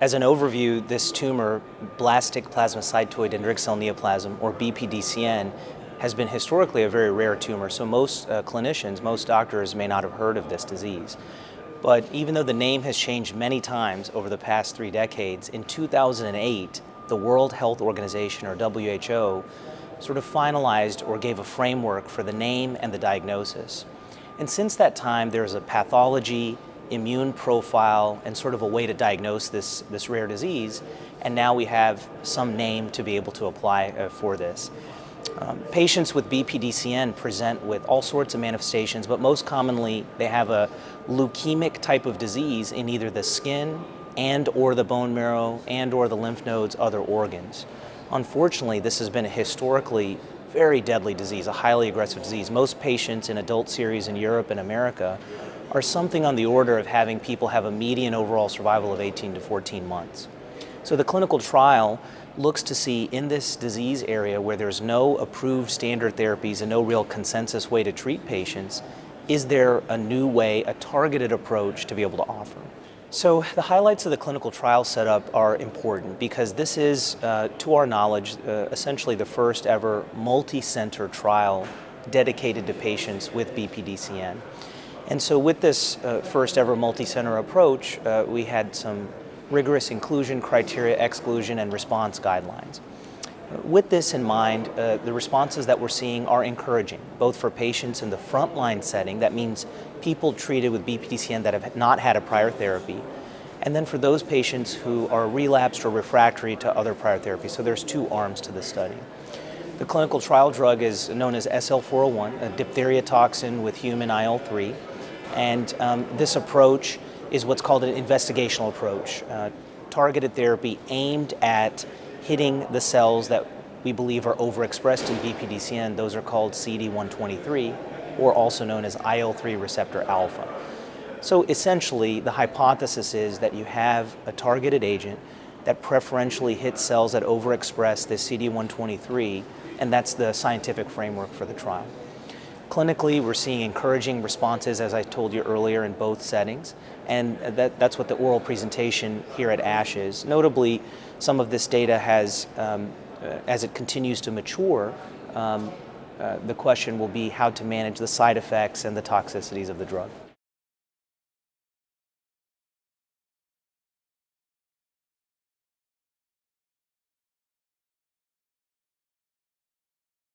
As an overview, this tumor, Blastic plasmacytoid dendritic cell neoplasm, or BPDCN, has been historically a very rare tumor, so most clinicians, most doctors may not have heard of this disease. But even though the name has changed many times over the past 3 decades, in 2008, the World Health Organization, or WHO, sort of finalized or gave a framework for the name and the diagnosis. And since that time, there's a pathology, immune profile, and sort of a way to diagnose this rare disease, and now we have some name to be able to apply for this. Patients with BPDCN present with all sorts of manifestations, but most commonly they have a leukemic type of disease in either the skin and or the bone marrow and or the lymph nodes, other organs. Unfortunately, this has been a historically very deadly disease, a highly aggressive disease. Most patients in adult series in Europe and America are something on the order of having people have a median overall survival of 18 to 14 months. So the clinical trial looks to see in this disease area where there's no approved standard therapies and no real consensus way to treat patients, is there a new way, a targeted approach to be able to offer? So the highlights of the clinical trial setup are important because this is, to our knowledge, essentially the first ever multi-center trial dedicated to patients with BPDCN. And so with this first ever multi-center approach, we had some rigorous inclusion criteria, exclusion, and response guidelines. With this in mind, the responses that we're seeing are encouraging, both for patients in the frontline setting, that means people treated with BPDCN that have not had a prior therapy, and then for those patients who are relapsed or refractory to other prior therapies. So there's 2 arms to the study. The clinical trial drug is known as SL-401, a diphtheria toxin with human IL-3, and this approach is what's called an investigational approach, targeted therapy aimed at hitting the cells that we believe are overexpressed in BPDCN. Those are called CD123, or also known as IL-3 receptor alpha. So essentially, the hypothesis is that you have a targeted agent that preferentially hits cells that overexpress this CD123, and that's the scientific framework for the trial. Clinically, we're seeing encouraging responses, as I told you earlier, in both settings, and that's what the oral presentation here at ASH is. Notably, some of this data has, as it continues to mature, the question will be how to manage the side effects and the toxicities of the drug.